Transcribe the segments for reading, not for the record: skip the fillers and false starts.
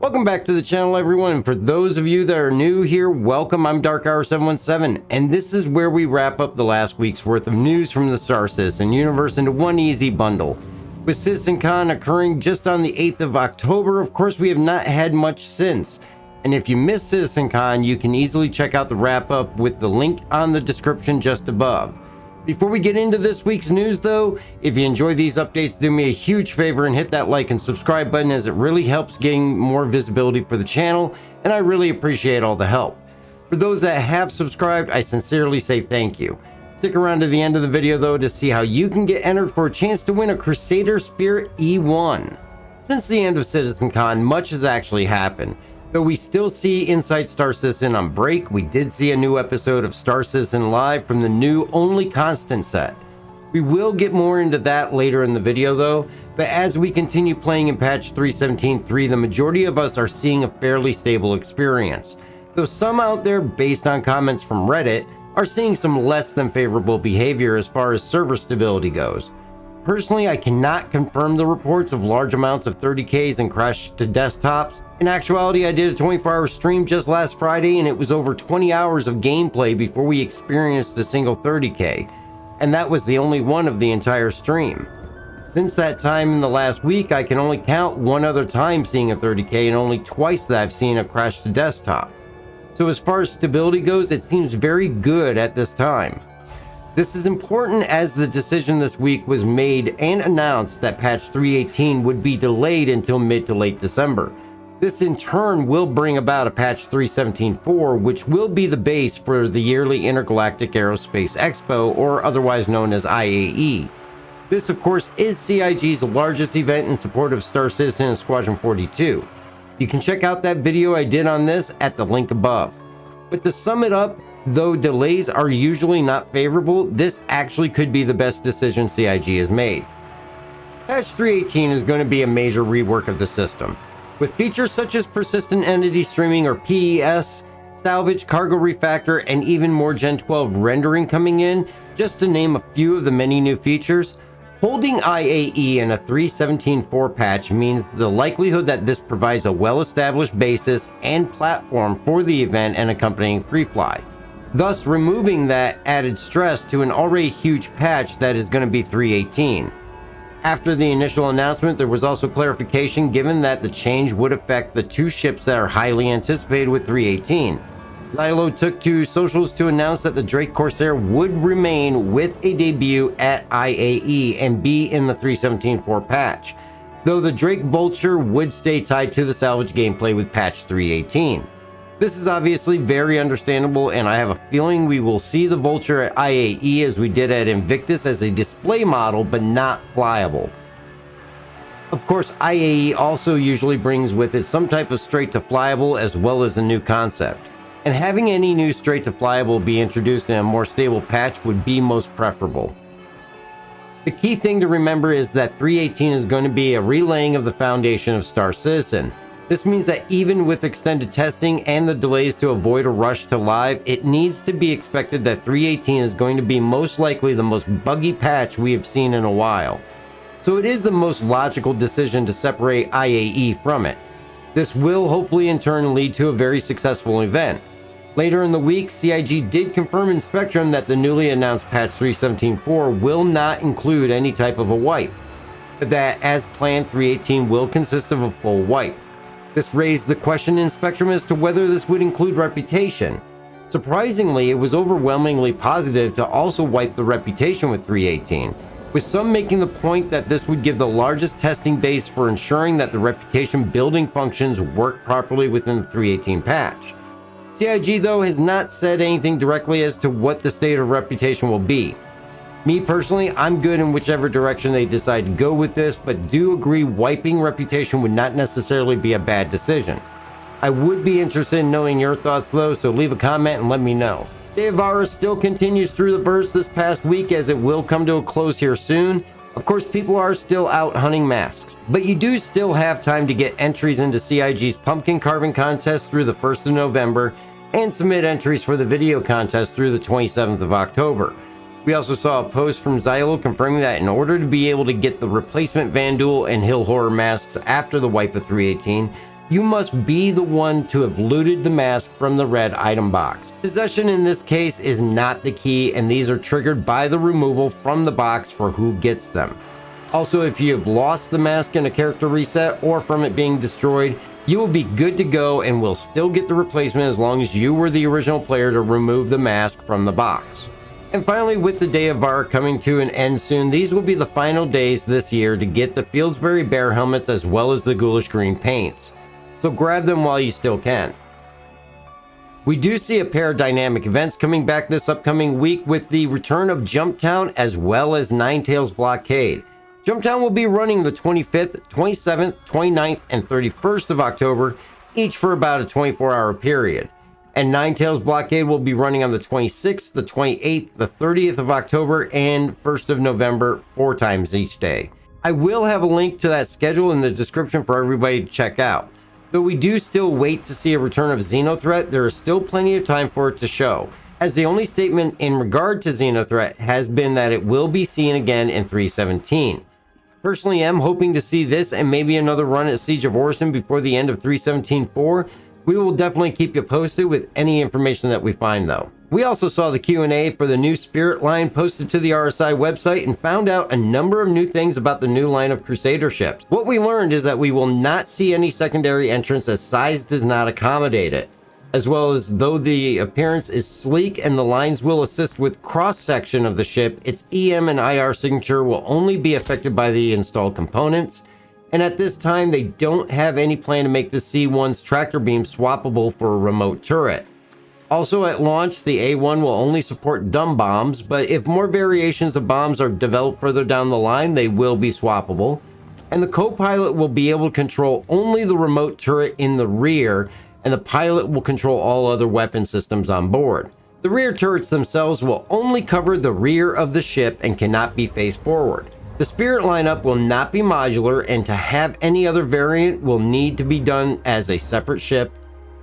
Welcome back to the channel, everyone, and for those of you that are new here, welcome. I'm DarkHour717, and this is where we wrap up the last week's worth of news from the Star Citizen universe into one easy bundle. With CitizenCon occurring just on the 8th of October, of course, we have not had much since. And if you missed CitizenCon, you can easily check out the wrap-up with the link on the description just above. Before we get into this week's news, though, if you enjoy these updates, do me a huge favor and hit that like and subscribe button, as it really helps getting more visibility for the channel, and I really appreciate all the help. For those that have subscribed, I sincerely say thank you. Stick around to the end of the video, though, to see how you can get entered for a chance to win a Crusader Spirit E1. Since the end of CitizenCon, much has actually happened. Though we still see Inside Star Citizen on break, we did see a new episode of Star Citizen Live from the new Only Constant set. We will get more into that later in the video, though, but as we continue playing in patch 3.17.3, the majority of us are seeing a fairly stable experience. Though some out there, based on comments from Reddit, are seeing some less than favorable behavior as far as server stability goes. Personally, I cannot confirm the reports of large amounts of 30Ks and crash to desktops. In actuality, I did a 24-hour stream just last Friday, and it was over 20 hours of gameplay before we experienced a single 30K, and that was the only one of the entire stream. Since that time in the last week, I can only count one other time seeing a 30K, and only twice that I've seen a crash to desktop. So as far as stability goes, it seems very good at this time. This is important as the decision this week was made and announced that patch 3.18 would be delayed until mid to late December. This in turn will bring about a patch 3.17.4, which will be the base for the yearly Intergalactic Aerospace Expo, or otherwise known as IAE. This, of course, is CIG's largest event in support of Star Citizen and Squadron 42. You can check out that video I did on this at the link above. But to sum it up, though delays are usually not favorable, this actually could be the best decision CIG has made. Patch 3.18 is going to be a major rework of the system. With features such as Persistent Entity Streaming, or PES, Salvage, Cargo Refactor, and even more Gen 12 rendering coming in, just to name a few of the many new features, holding IAE in a 3.17.4 patch means the likelihood that this provides a well-established basis and platform for the event and accompanying free fly, thus removing that added stress to an already huge patch that is going to be 3.18. After the initial announcement, there was also clarification given that the change would affect the two ships that are highly anticipated with 3.18. Xylo took to socials to announce that the Drake Corsair would remain with a debut at IAE and be in the 3.17.4 patch, though the Drake Vulture would stay tied to the salvage gameplay with patch 3.18. This is obviously very understandable, and I have a feeling we will see the Vulture at IAE as we did at Invictus as a display model, but not flyable. Of course, IAE also usually brings with it some type of straight to flyable as well as a new concept, and having any new straight to flyable be introduced in a more stable patch would be most preferable. The key thing to remember is that 3.18 is going to be a relaying of the foundation of Star Citizen. This means that even with extended testing and the delays to avoid a rush to live, it needs to be expected that 3.18 is going to be most likely the most buggy patch we have seen in a while. So it is the most logical decision to separate IAE from it. This will hopefully in turn lead to a very successful event. Later in the week, CIG did confirm in Spectrum that the newly announced patch 3.17.4 will not include any type of a wipe, but that as planned 3.18 will consist of a full wipe. This raised the question in Spectrum as to whether this would include reputation. Surprisingly, it was overwhelmingly positive to also wipe the reputation with 3.18, with some making the point that this would give the largest testing base for ensuring that the reputation building functions work properly within the 3.18 patch. CIG, though, has not said anything directly as to what the state of reputation will be. Me personally, I'm good in whichever direction they decide to go with this, but do agree wiping reputation would not necessarily be a bad decision. I would be interested in knowing your thoughts, though, so leave a comment and let me know. Day of Aura still continues through the burst this past week, as it will come to a close here soon. Of course, people are still out hunting masks, but you do still have time to get entries into CIG's pumpkin carving contest through the 1st of November and submit entries for the video contest through the 27th of October. We also saw a post from Xylo confirming that in order to be able to get the replacement Vanduul and Hill Horror masks after the wipe of 3.18, you must be the one to have looted the mask from the red item box. Possession in this case is not the key, and these are triggered by the removal from the box for who gets them. Also, if you have lost the mask in a character reset or from it being destroyed, you will be good to go and will still get the replacement as long as you were the original player to remove the mask from the box. And finally, with the Day of Var coming to an end soon, these will be the final days this year to get the Fieldsbury Bear helmets as well as the Ghoulish Green paints. So grab them while you still can. We do see a pair of dynamic events coming back this upcoming week with the return of Jumptown as well as Ninetales Blockade. Jumptown will be running the 25th, 27th, 29th, and 31st of October, each for about a 24-hour period. And Ninetales Blockade will be running on the 26th, the 28th, the 30th of October, and 1st of November, 4 times each day. I will have a link to that schedule in the description for everybody to check out. Though we do still wait to see a return of Xenothreat, there is still plenty of time for it to show, as the only statement in regard to Xenothreat has been that it will be seen again in 3.17. Personally, I'm hoping to see this and maybe another run at Siege of Orison before the end of 3.17.4. We will definitely keep you posted with any information that we find though. We also saw the Q&A for the new Spirit line posted to the RSI website and found out a number of new things about the new line of Crusader ships. What we learned is that we will not see any secondary entrance as size does not accommodate it, as well as though the appearance is sleek and the lines will assist with cross-section of the ship, its EM and IR signature will only be affected by the installed components. And at this time, they don't have any plan to make the C1's tractor beam swappable for a remote turret. Also at launch, the A1 will only support dumb bombs, but if more variations of bombs are developed further down the line, they will be swappable. And the co-pilot will be able to control only the remote turret in the rear, and the pilot will control all other weapon systems on board. The rear turrets themselves will only cover the rear of the ship and cannot be faced forward. The Spirit lineup will not be modular, and to have any other variant will need to be done as a separate ship,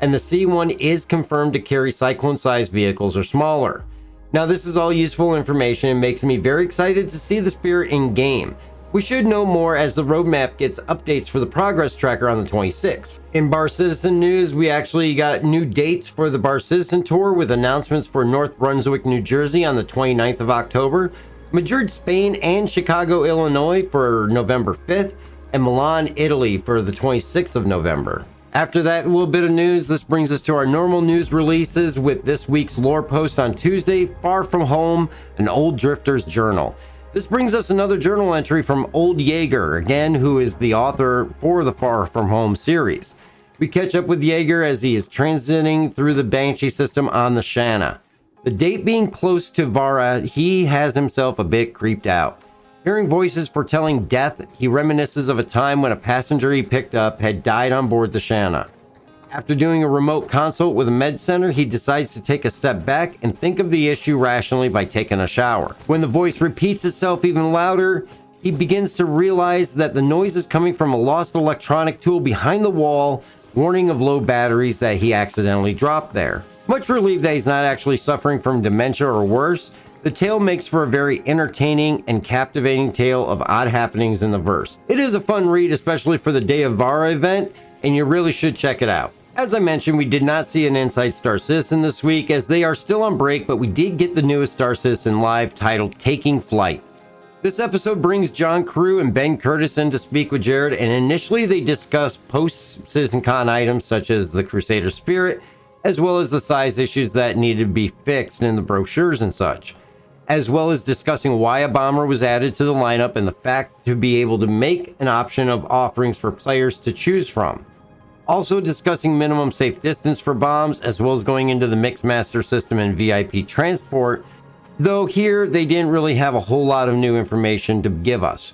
and the C1 is confirmed to carry Cyclone-sized vehicles or smaller. Now this is all useful information and makes me very excited to see the Spirit in game. We should know more as the roadmap gets updates for the progress tracker on the 26th. In Bar Citizen news, we actually got new dates for the Bar Citizen Tour with announcements for North Brunswick, New Jersey on the 29th of October, Madrid, Spain and Chicago, Illinois for November 5th, and Milan, Italy for the 26th of November. After that little bit of news, this brings us to our normal news releases with this week's lore post on Tuesday, Far From Home, an Old Drifter's Journal. This brings us another journal entry from Old Jaeger, again, who is the author for the Far From Home series. We catch up with Jaeger as he is transiting through the Banshee system on the Shanna. The date being close to Vara, he has himself a bit creeped out. Hearing voices foretelling death, he reminisces of a time when a passenger he picked up had died on board the Shanna. After doing a remote consult with a med center, he decides to take a step back and think of the issue rationally by taking a shower. When the voice repeats itself even louder, he begins to realize that the noise is coming from a lost electronic tool behind the wall, warning of low batteries that he accidentally dropped there. Much relieved that he's not actually suffering from dementia or worse, the tale makes for a very entertaining and captivating tale of odd happenings in the verse. It is a fun read, especially for the Day of Vara event, and you really should check it out. As I mentioned, we did not see an Inside Star Citizen this week as they are still on break, but we did get the newest Star Citizen live titled Taking Flight. This episode brings John Crew and Ben Curtis in to speak with Jared, and initially they discuss post-CitizenCon items such as the Crusader Spirit, as well as the size issues that needed to be fixed in the brochures and such, as well as discussing why a bomber was added to the lineup and the fact to be able to make an option of offerings for players to choose from. Also discussing minimum safe distance for bombs, as well as going into the Mixmaster system and VIP transport, though here they didn't really have a whole lot of new information to give us.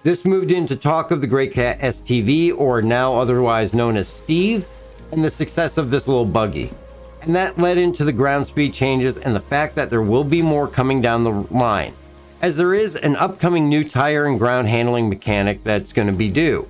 This moved into talk of the Great Cat STV, or now otherwise known as Steve, and the success of this little buggy. And that led into the ground speed changes and the fact that there will be more coming down the line, as there is an upcoming new tire and ground handling mechanic that's going to be due.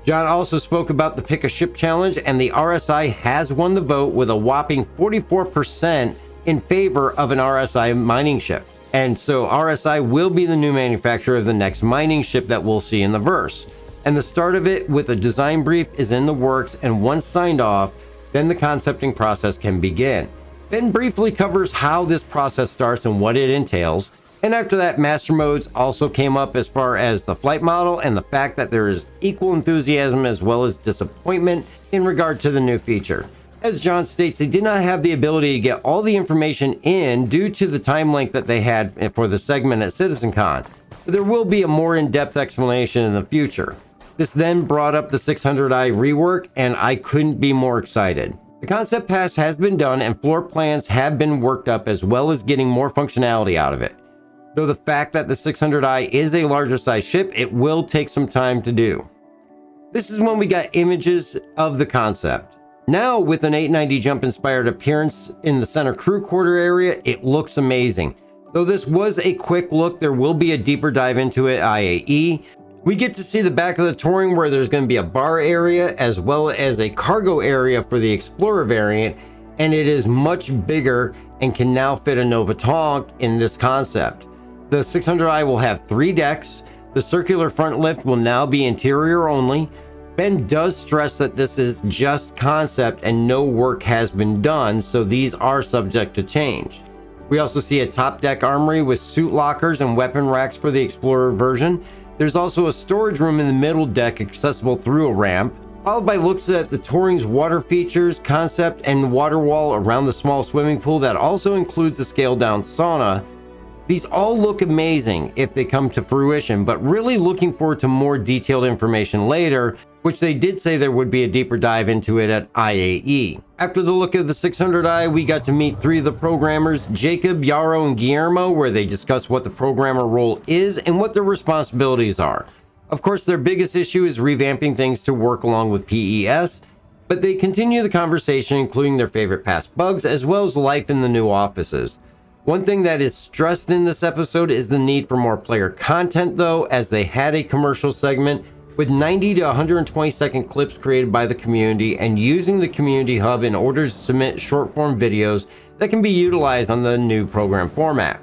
John also spoke about the Pick a Ship Challenge, and the RSI has won the vote with a whopping 44% in favor of an RSI mining ship. And so RSI will be the new manufacturer of the next mining ship that we'll see in the verse. and the start of it with a design brief is in the works, and once signed off, then the concepting process can begin. Ben briefly covers how this process starts and what it entails, and after that, master modes also came up as far as the flight model and the fact that there is equal enthusiasm as well as disappointment in regard to the new feature. As John states, they did not have the ability to get all the information in due to the time length that they had for the segment at CitizenCon, but there will be a more in-depth explanation in the future. This then brought up the 600i rework, and I couldn't be more excited. The concept pass has been done and floor plans have been worked up, as well as getting more functionality out of it. Though the fact that the 600i is a larger size ship, it will take some time to do. This is when we got images of the concept. Now, with an 890 jump inspired appearance in the center crew quarter area, it looks amazing. Though this was a quick look, there will be a deeper dive into it IAE. We get to see the back of the touring where there's going to be a bar area as well as a cargo area for the Explorer variant, and it is much bigger and can now fit a Nova Tonk in this concept. The 600i will have 3 decks. The circular front lift will now be interior only. Ben does stress that this is just concept and no work has been done, so these are subject to change. We also see a top deck armory with suit lockers and weapon racks for the Explorer version. There's also a storage room in the middle deck accessible through a ramp, followed by looks at the touring's water features, concept, and water wall around the small swimming pool that also includes a scaled down sauna. These all look amazing if they come to fruition, but really looking forward to more detailed information later, which they did say there would be a deeper dive into it at IAE. After the look of the 600i, we got to meet 3 of the programmers, Jacob, Yarrow, and Guillermo, where they discuss what the programmer role is and what their responsibilities are. Of course, their biggest issue is revamping things to work along with PES, but they continue the conversation, including their favorite past bugs, as well as life in the new offices. One thing that is stressed in this episode is the need for more player content, though, as they had a commercial segment with 90 to 120 second clips created by the community and using the community hub in order to submit short form videos that can be utilized on the new program format.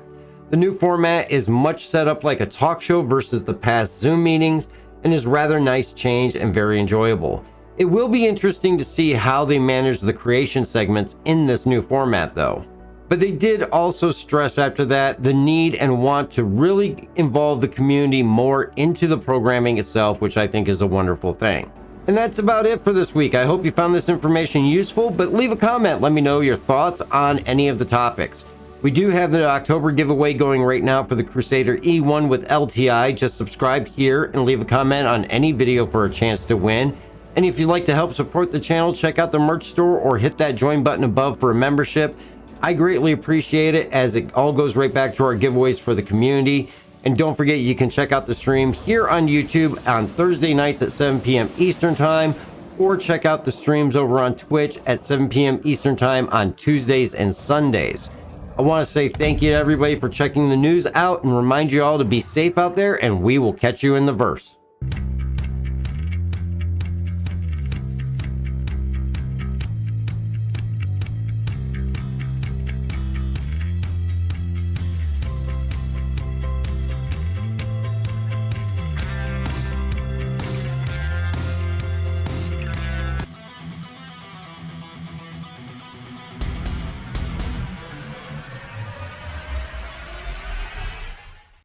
The new format is much set up like a talk show versus the past Zoom meetings and is rather nice change and very enjoyable. It will be interesting to see how they manage the creation segments in this new format, though. But they did also stress after that the need and want to really involve the community more into the programming itself, which I think is a wonderful thing. And that's about it for this week. I hope you found this information useful, but leave a comment. Let me know your thoughts on any of the topics. We do have the October giveaway going right now for the Crusader E1 with LTI. Just subscribe here and leave a comment on any video for a chance to win. And if you'd like to help support the channel, check out the merch store or hit that join button above for a membership. I greatly appreciate it, as it all goes right back to our giveaways for the community. And don't forget, you can check out the stream here on YouTube on Thursday nights at 7 p.m. Eastern Time, or check out the streams over on Twitch at 7 p.m. Eastern Time on Tuesdays and Sundays. I want to say thank you to everybody for checking the news out and remind you all to be safe out there, and we will catch you in the verse.